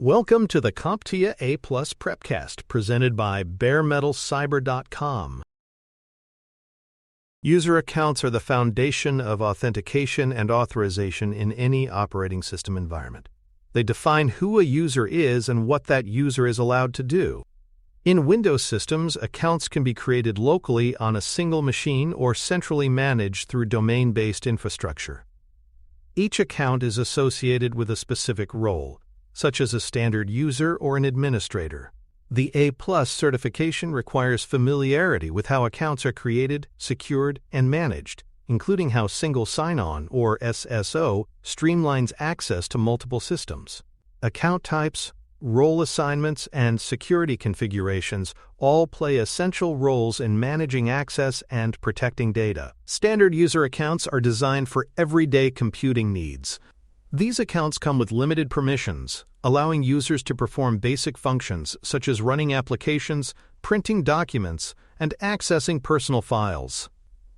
Welcome to the CompTIA A+ Prepcast presented by baremetalcyber.com. User accounts are the foundation of authentication and authorization in any operating system environment. They define who a user is and what that user is allowed to do. In Windows systems, accounts can be created locally on a single machine or centrally managed through domain-based infrastructure. Each account is associated with a specific role, such as a standard user or an administrator. The A+ certification requires familiarity with how accounts are created, secured, and managed, including how single sign-on, or SSO, streamlines access to multiple systems. Account types, role assignments, and security configurations all play essential roles in managing access and protecting data. Standard user accounts are designed for everyday computing needs. These accounts come with limited permissions, allowing users to perform basic functions such as running applications, printing documents, and accessing personal files.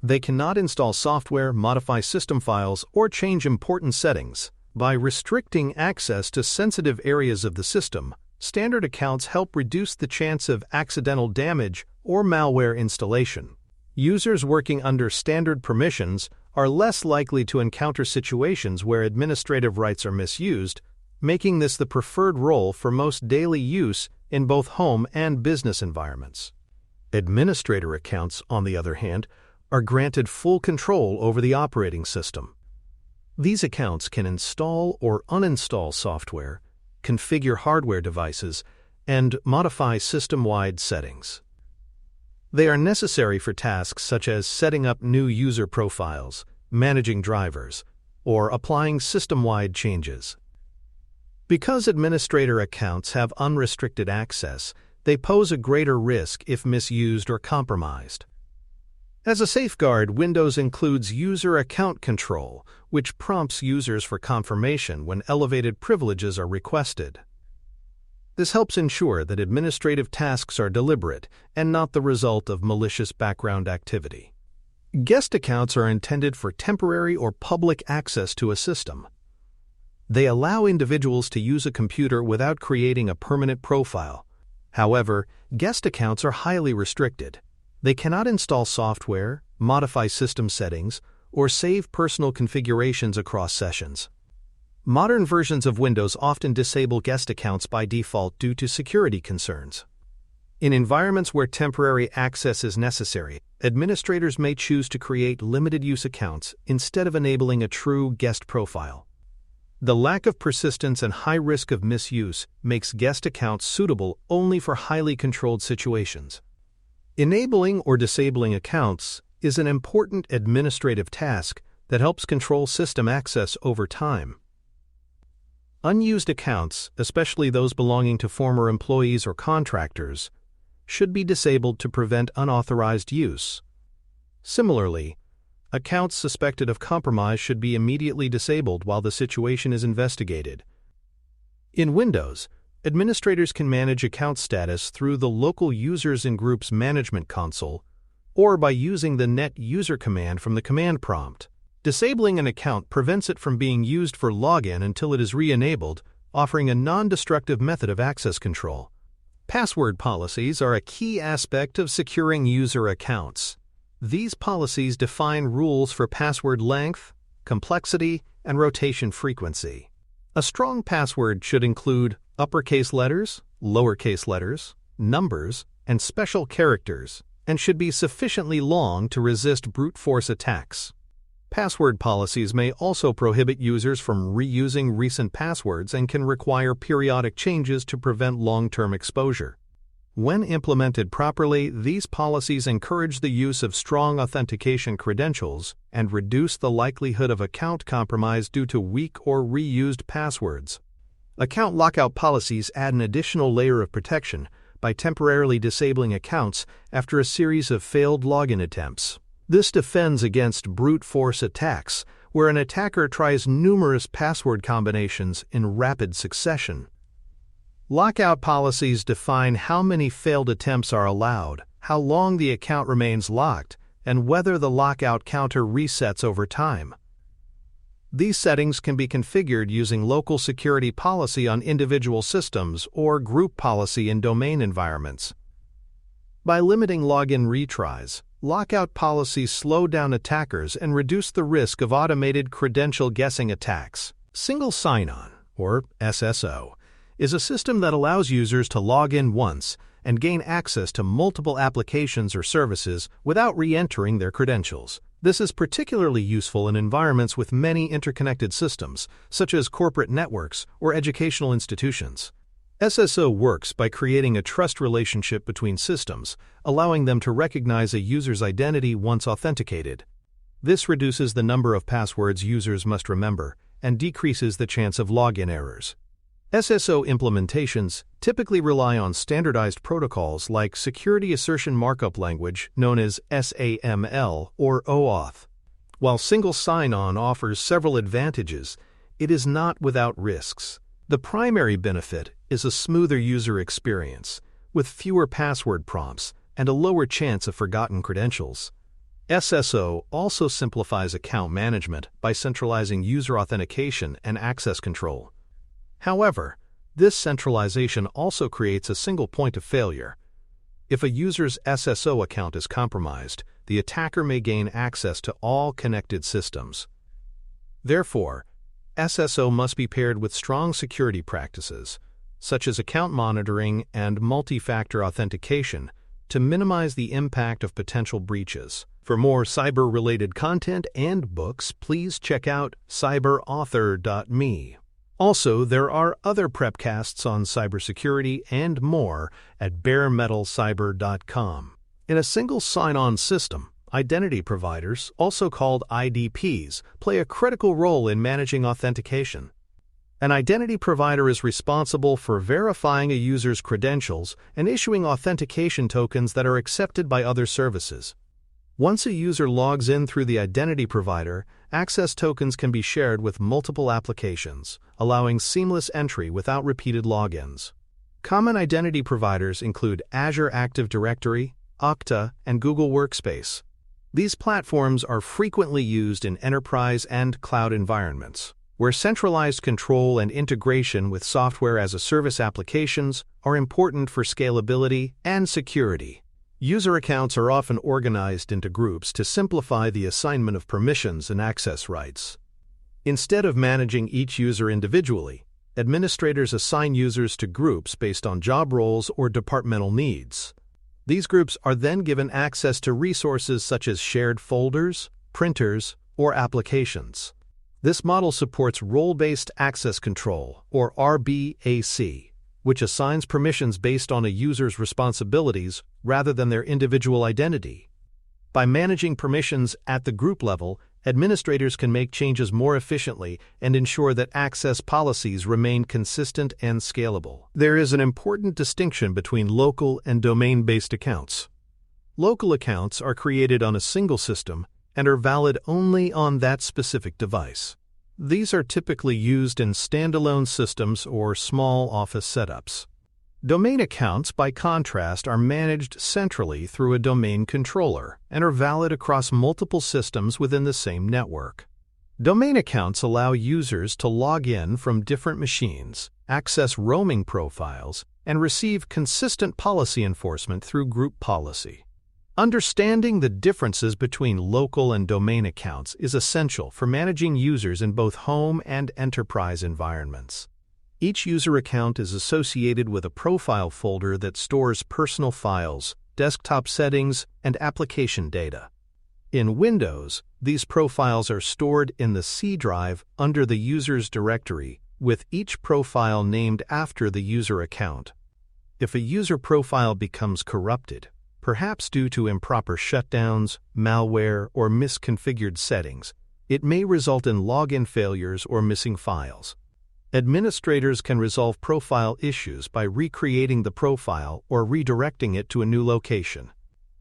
They cannot install software, modify system files, or change important settings. By restricting access to sensitive areas of the system, standard accounts help reduce the chance of accidental damage or malware installation. Users working under standard permissions are less likely to encounter situations where administrative rights are misused, making this the preferred role for most daily use in both home and business environments. Administrator accounts, on the other hand, are granted full control over the operating system. These accounts can install or uninstall software, configure hardware devices, and modify system-wide settings. They are necessary for tasks such as setting up new user profiles, managing drivers, or applying system-wide changes. Because administrator accounts have unrestricted access, they pose a greater risk if misused or compromised. As a safeguard, Windows includes user account control, which prompts users for confirmation when elevated privileges are requested. This helps ensure that administrative tasks are deliberate and not the result of malicious background activity. Guest accounts are intended for temporary or public access to a system. They allow individuals to use a computer without creating a permanent profile. However, guest accounts are highly restricted. They cannot install software, modify system settings, or save personal configurations across sessions. Modern versions of Windows often disable guest accounts by default due to security concerns. In environments where temporary access is necessary, administrators may choose to create limited-use accounts instead of enabling a true guest profile. The lack of persistence and high risk of misuse makes guest accounts suitable only for highly controlled situations. Enabling or disabling accounts is an important administrative task that helps control system access over time. Unused accounts, especially those belonging to former employees or contractors, should be disabled to prevent unauthorized use. Similarly, accounts suspected of compromise should be immediately disabled while the situation is investigated. In Windows, administrators can manage account status through the local Users and Groups Management console or by using the net user command from the command prompt. Disabling an account prevents it from being used for login until it is re-enabled, offering a non-destructive method of access control. Password policies are a key aspect of securing user accounts. These policies define rules for password length, complexity, and rotation frequency. A strong password should include uppercase letters, lowercase letters, numbers, and special characters, and should be sufficiently long to resist brute force attacks. Password policies may also prohibit users from reusing recent passwords and can require periodic changes to prevent long-term exposure. When implemented properly, these policies encourage the use of strong authentication credentials and reduce the likelihood of account compromise due to weak or reused passwords. Account lockout policies add an additional layer of protection by temporarily disabling accounts after a series of failed login attempts. This defends against brute force attacks, where an attacker tries numerous password combinations in rapid succession. Lockout policies define how many failed attempts are allowed, how long the account remains locked, and whether the lockout counter resets over time. These settings can be configured using local security policy on individual systems or group policy in domain environments. By limiting login retries, lockout policies slow down attackers and reduce the risk of automated credential guessing attacks. Single sign-on, or SSO, is a system that allows users to log in once and gain access to multiple applications or services without re-entering their credentials. This is particularly useful in environments with many interconnected systems, such as corporate networks or educational institutions. SSO works by creating a trust relationship between systems, allowing them to recognize a user's identity once authenticated. This reduces the number of passwords users must remember and decreases the chance of login errors. SSO implementations typically rely on standardized protocols like Security Assertion Markup Language, known as SAML or OAuth. While single sign-on offers several advantages, it is not without risks. The primary benefit is a smoother user experience, with fewer password prompts and a lower chance of forgotten credentials. SSO also simplifies account management by centralizing user authentication and access control. However, this centralization also creates a single point of failure. If a user's SSO account is compromised, the attacker may gain access to all connected systems. Therefore, SSO must be paired with strong security practices, such as account monitoring and multi-factor authentication, to minimize the impact of potential breaches. For more cyber-related content and books, please check out cyberauthor.me. Also, there are other prepcasts on cybersecurity and more at baremetalcyber.com. In a single sign-on system, identity providers, also called IDPs, play a critical role in managing authentication. An identity provider is responsible for verifying a user's credentials and issuing authentication tokens that are accepted by other services. Once a user logs in through the identity provider, access tokens can be shared with multiple applications, allowing seamless entry without repeated logins. Common identity providers include Azure Active Directory, Okta, and Google Workspace. These platforms are frequently used in enterprise and cloud environments, where centralized control and integration with software-as-a-service applications are important for scalability and security. User accounts are often organized into groups to simplify the assignment of permissions and access rights. Instead of managing each user individually, administrators assign users to groups based on job roles or departmental needs. These groups are then given access to resources such as shared folders, printers, or applications. This model supports role-based access control, or RBAC, which assigns permissions based on a user's responsibilities rather than their individual identity. By managing permissions at the group level, administrators can make changes more efficiently and ensure that access policies remain consistent and scalable. There is an important distinction between local and domain-based accounts. Local accounts are created on a single system and are valid only on that specific device. These are typically used in standalone systems or small office setups. Domain accounts, by contrast, are managed centrally through a domain controller and are valid across multiple systems within the same network. Domain accounts allow users to log in from different machines, access roaming profiles, and receive consistent policy enforcement through group policy. Understanding the differences between local and domain accounts is essential for managing users in both home and enterprise environments. Each user account is associated with a profile folder that stores personal files, desktop settings, and application data. In Windows, these profiles are stored in the C drive under the user's directory, with each profile named after the user account. If a user profile becomes corrupted, perhaps due to improper shutdowns, malware, or misconfigured settings, it may result in login failures or missing files. Administrators can resolve profile issues by recreating the profile or redirecting it to a new location.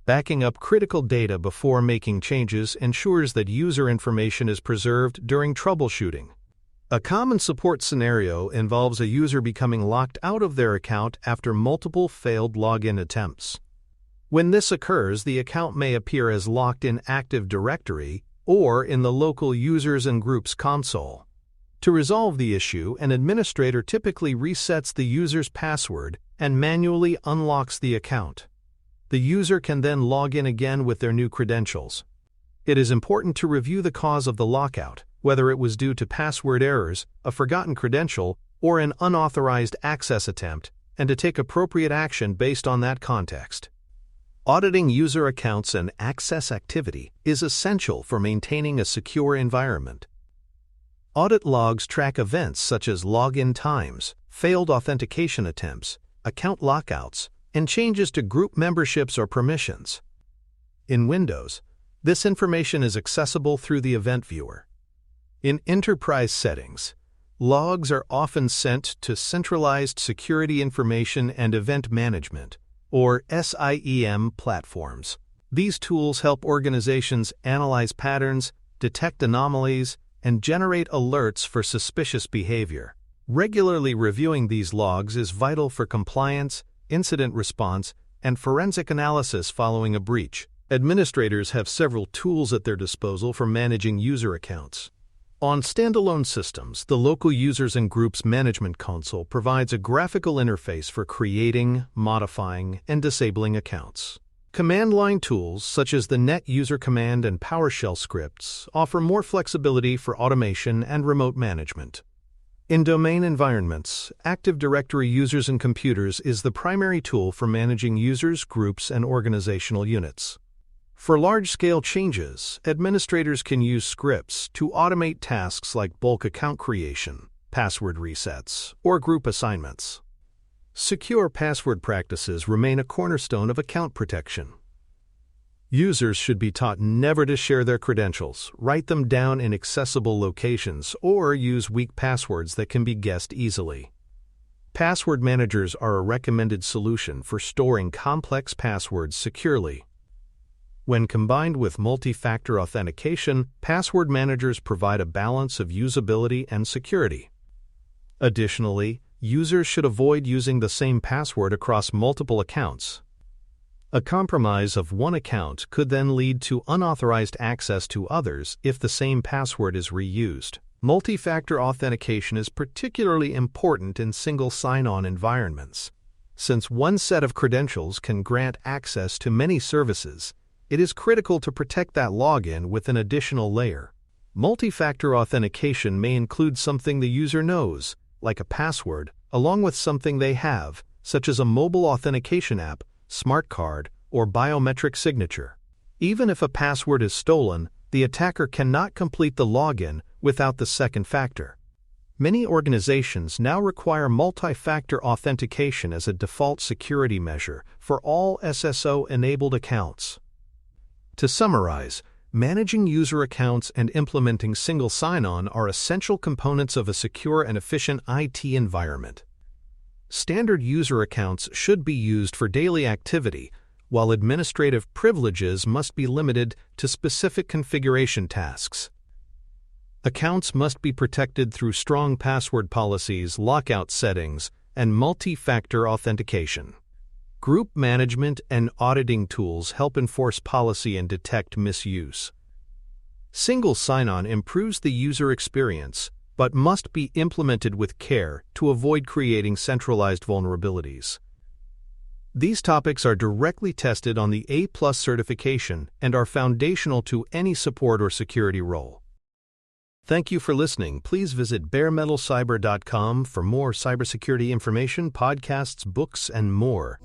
Backing up critical data before making changes ensures that user information is preserved during troubleshooting. A common support scenario involves a user becoming locked out of their account after multiple failed login attempts. When this occurs, the account may appear as locked in Active Directory or in the local Users and Groups console. To resolve the issue, an administrator typically resets the user's password and manually unlocks the account. The user can then log in again with their new credentials. It is important to review the cause of the lockout, whether it was due to password errors, a forgotten credential, or an unauthorized access attempt, and to take appropriate action based on that context. Auditing user accounts and access activity is essential for maintaining a secure environment. Audit logs track events such as login times, failed authentication attempts, account lockouts, and changes to group memberships or permissions. In Windows, this information is accessible through the Event Viewer. In enterprise settings, logs are often sent to Centralized Security Information and Event Management, or SIEM platforms. These tools help organizations analyze patterns, detect anomalies, and generate alerts for suspicious behavior. Regularly reviewing these logs is vital for compliance, incident response, and forensic analysis following a breach. Administrators have several tools at their disposal for managing user accounts. On standalone systems, the local Users and Groups Management Console provides a graphical interface for creating, modifying, and disabling accounts. Command line tools such as the Net User Command and PowerShell scripts offer more flexibility for automation and remote management. In domain environments, Active Directory Users and Computers is the primary tool for managing users, groups, and organizational units. For large-scale changes, administrators can use scripts to automate tasks like bulk account creation, password resets, or group assignments. Secure password practices remain a cornerstone of account protection. Users should be taught never to share their credentials, write them down in accessible locations, or use weak passwords that can be guessed easily. Password managers are a recommended solution for storing complex passwords securely. When combined with multi-factor authentication, password managers provide a balance of usability and security. Additionally, users should avoid using the same password across multiple accounts. A compromise of one account could then lead to unauthorized access to others if the same password is reused. Multi-factor authentication is particularly important in single sign-on environments. Since one set of credentials can grant access to many services, it is critical to protect that login with an additional layer. Multi-factor authentication may include something the user knows, like a password, along with something they have, such as a mobile authentication app, smart card, or biometric signature. Even if a password is stolen, the attacker cannot complete the login without the second factor. Many organizations now require multi-factor authentication as a default security measure for all SSO-enabled accounts. To summarize, managing user accounts and implementing single sign-on are essential components of a secure and efficient IT environment. Standard user accounts should be used for daily activity, while administrative privileges must be limited to specific configuration tasks. Accounts must be protected through strong password policies, lockout settings, and multi-factor authentication. Group management and auditing tools help enforce policy and detect misuse. Single sign-on improves the user experience, but must be implemented with care to avoid creating centralized vulnerabilities. These topics are directly tested on the A+ certification and are foundational to any support or security role. Thank you for listening. Please visit baremetalcyber.com for more cybersecurity information, podcasts, books, and more.